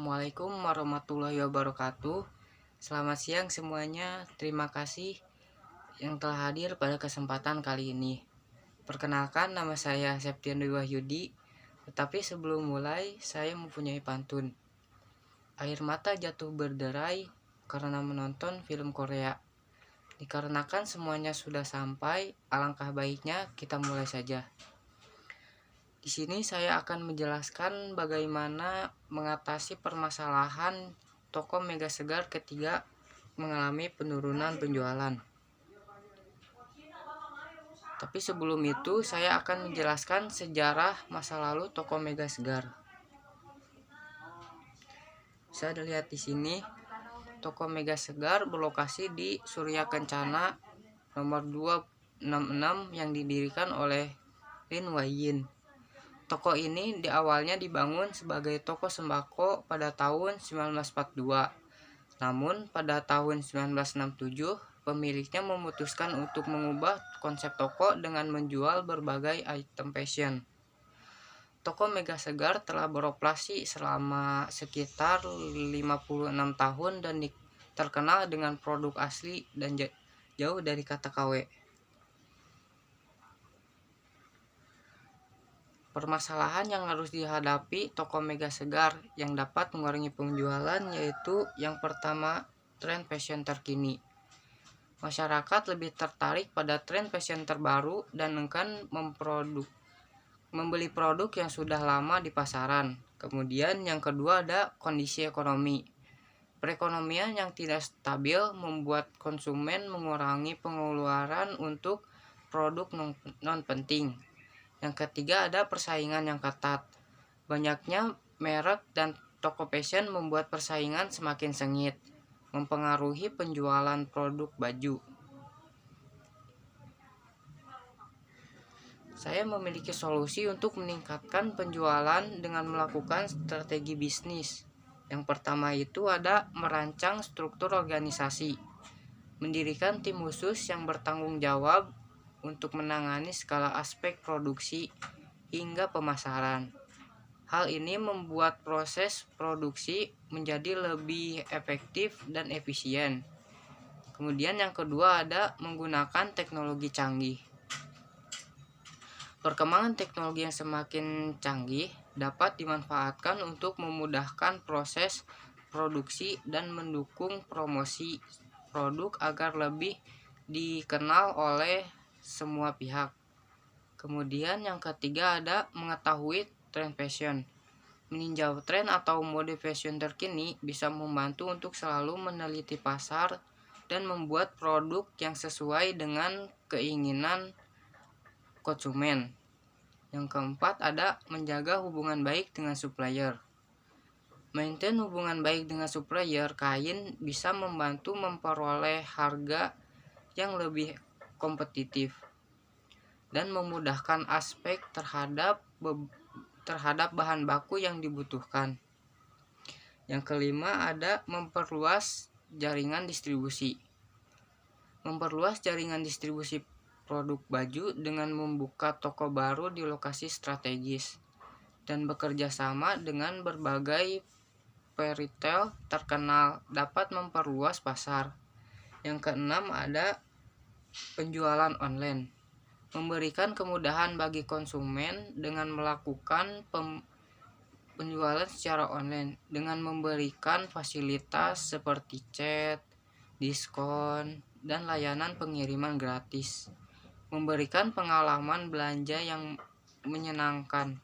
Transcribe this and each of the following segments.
Assalamualaikum warahmatullahi wabarakatuh. Selamat siang semuanya. Terima kasih yang telah hadir pada kesempatan kali ini. Perkenalkan, nama saya Septian Dwi Wahyudi. Tetapi sebelum mulai, saya mempunyai pantun. Air mata jatuh berderai karena menonton film Korea. Dikarenakan semuanya sudah sampai, alangkah baiknya kita mulai saja. Di sini saya akan menjelaskan bagaimana mengatasi permasalahan toko Mega Segar ketika mengalami penurunan penjualan. Tapi sebelum itu saya akan menjelaskan sejarah masa lalu toko Mega Segar. Bisa dilihat di sini, toko Mega Segar berlokasi di Surya Kencana nomor 266 yang didirikan oleh Lin Waiyin. Toko ini di awalnya dibangun sebagai toko sembako pada tahun 1942. Namun pada tahun 1967, pemiliknya memutuskan untuk mengubah konsep toko dengan menjual berbagai item fashion. Toko Mega Segar telah beroperasi selama sekitar 56 tahun dan terkenal dengan produk asli dan jauh dari kata KW. Permasalahan yang harus dihadapi toko Mega Segar yang dapat mengurangi penjualan yaitu yang pertama, tren fashion terkini. Masyarakat lebih tertarik pada tren fashion terbaru dan enggan membeli produk yang sudah lama di pasaran. Kemudian yang kedua ada kondisi ekonomi. Perekonomian yang tidak stabil membuat konsumen mengurangi pengeluaran untuk produk non penting. Yang ketiga ada persaingan yang ketat. Banyaknya merek dan toko fashion membuat persaingan semakin sengit, mempengaruhi penjualan produk baju. Saya memiliki solusi untuk meningkatkan penjualan dengan melakukan strategi bisnis. Yang pertama itu ada merancang struktur organisasi, mendirikan tim khusus yang bertanggung jawab untuk menangani segala aspek produksi hingga pemasaran. Hal ini membuat proses produksi menjadi lebih efektif dan efisien. Kemudian yang kedua ada menggunakan teknologi canggih. Perkembangan teknologi yang semakin canggih dapat dimanfaatkan untuk memudahkan proses produksi dan mendukung promosi produk agar lebih dikenal oleh semua pihak. Kemudian yang ketiga ada mengetahui tren fashion. Meninjau tren atau mode fashion terkini bisa membantu untuk selalu meneliti pasar dan membuat produk yang sesuai dengan keinginan konsumen. Yang keempat ada menjaga hubungan baik dengan supplier. Maintain hubungan baik dengan supplier kain bisa membantu memperoleh harga yang lebih kompetitif dan memudahkan aspek terhadap bahan baku yang dibutuhkan. Yang kelima ada memperluas jaringan distribusi. Memperluas jaringan distribusi produk baju dengan membuka toko baru di lokasi strategis dan bekerja sama dengan berbagai retail terkenal dapat memperluas pasar. Yang keenam ada penjualan online. Memberikan kemudahan bagi konsumen dengan melakukan penjualan secara online dengan memberikan fasilitas seperti chat, diskon, dan layanan pengiriman gratis. Memberikan pengalaman belanja yang menyenangkan.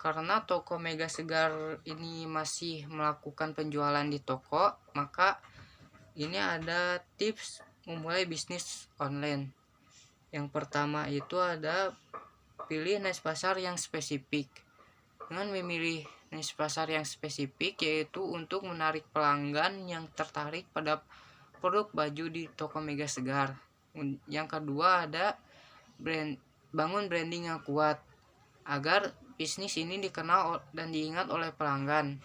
Karena toko Mega Segar ini masih melakukan penjualan di toko, maka ini ada tips memulai bisnis online. Yang pertama itu ada pilih niche pasar yang spesifik. Dengan memilih niche pasar yang spesifik yaitu untuk menarik pelanggan yang tertarik pada produk baju di toko Mega Segar. Yang kedua ada bangun branding yang kuat agar bisnis ini dikenal dan diingat oleh pelanggan.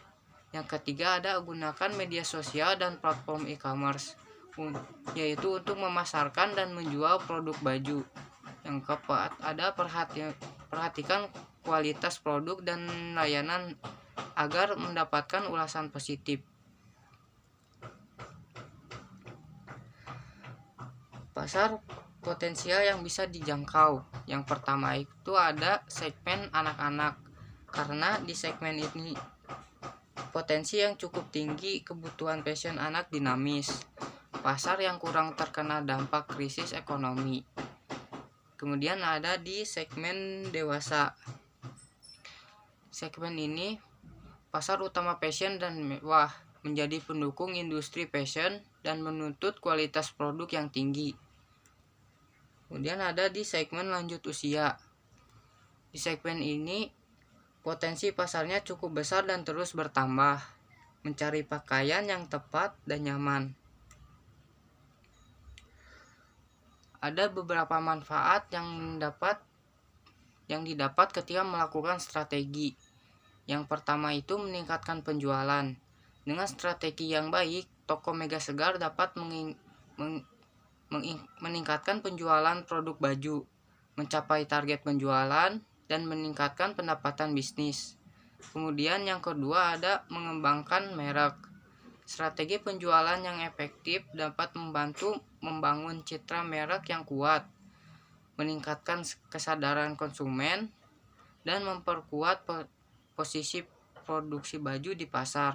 Yang ketiga ada gunakan media sosial dan platform e-commerce yaitu untuk memasarkan dan menjual produk baju. Yang keempat ada perhatikan kualitas produk dan layanan agar mendapatkan ulasan positif. Pasar potensial yang bisa dijangkau. Yang pertama itu ada segmen anak-anak, karena di segmen ini potensi yang cukup tinggi, kebutuhan fashion anak dinamis, pasar yang kurang terkena dampak krisis ekonomi. Kemudian ada di segmen dewasa. Segmen ini pasar utama fashion dan mewah, menjadi pendukung industri fashion dan menuntut kualitas produk yang tinggi. Kemudian ada di segmen lanjut usia. Di segmen ini potensi pasarnya cukup besar dan terus bertambah, mencari pakaian yang tepat dan nyaman. Ada beberapa manfaat yang didapat ketika melakukan strategi. Yang pertama itu meningkatkan penjualan. Dengan strategi yang baik, toko Mega Segar dapat meningkatkan penjualan produk baju, mencapai target penjualan, dan meningkatkan pendapatan bisnis. Kemudian yang kedua ada mengembangkan merek. Strategi penjualan yang efektif dapat membantu membangun citra merek yang kuat, meningkatkan kesadaran konsumen, dan memperkuat posisi produksi baju di pasar.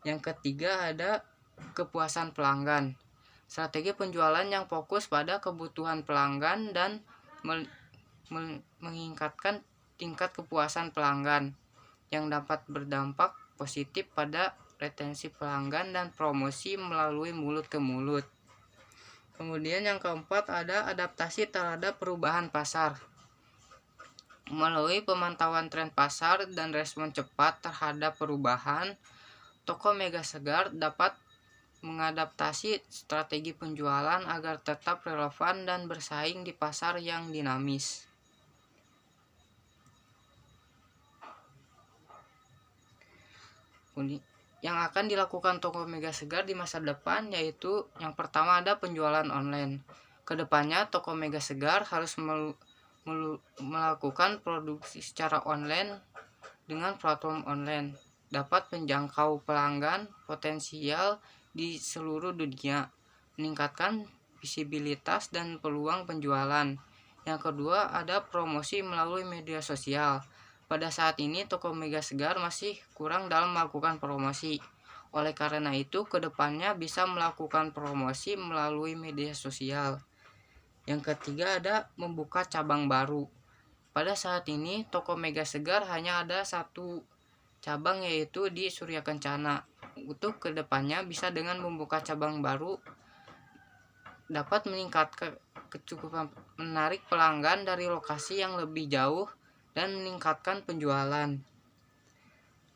Yang ketiga ada kepuasan pelanggan. Strategi penjualan yang fokus pada kebutuhan pelanggan dan meningkatkan tingkat kepuasan pelanggan yang dapat berdampak positif pada retensi pelanggan dan promosi melalui mulut ke mulut. Kemudian yang keempat ada adaptasi terhadap perubahan pasar. Melalui pemantauan tren pasar dan respon cepat terhadap perubahan, toko Mega Segar dapat mengadaptasi strategi penjualan agar tetap relevan dan bersaing di pasar yang dinamis. Yang akan dilakukan toko Mega Segar di masa depan yaitu yang pertama ada penjualan online. Kedepannya toko Mega Segar harus melakukan produksi secara online dengan platform online, dapat menjangkau pelanggan potensial di seluruh dunia, meningkatkan visibilitas dan peluang penjualan. Yang kedua ada promosi melalui media sosial. Pada saat ini toko Mega Segar masih kurang dalam melakukan promosi. Oleh karena itu, kedepannya bisa melakukan promosi melalui media sosial. Yang ketiga ada membuka cabang baru. Pada saat ini, toko Mega Segar hanya ada satu cabang yaitu di Surya Kencana. Untuk kedepannya bisa dengan membuka cabang baru dapat meningkatkan kecukupan menarik pelanggan dari lokasi yang lebih jauh dan meningkatkan penjualan.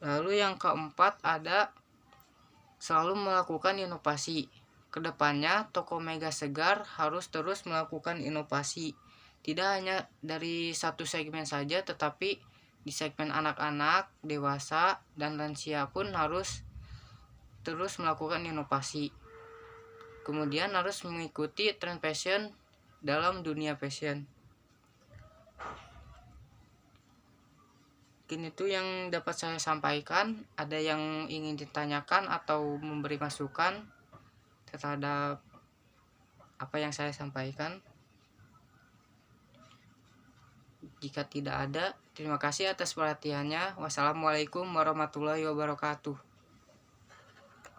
Lalu yang keempat ada selalu melakukan inovasi. Kedepannya toko Mega Segar harus terus melakukan inovasi, tidak hanya dari satu segmen saja, tetapi di segmen anak-anak, dewasa, dan lansia pun harus terus melakukan inovasi. Kemudian harus mengikuti tren fashion dalam dunia fashion. Mungkin itu yang dapat saya sampaikan. Ada yang ingin ditanyakan atau memberi masukan terhadap apa yang saya sampaikan? Jika tidak ada, terima kasih atas perhatiannya. Wassalamualaikum warahmatullahi wabarakatuh.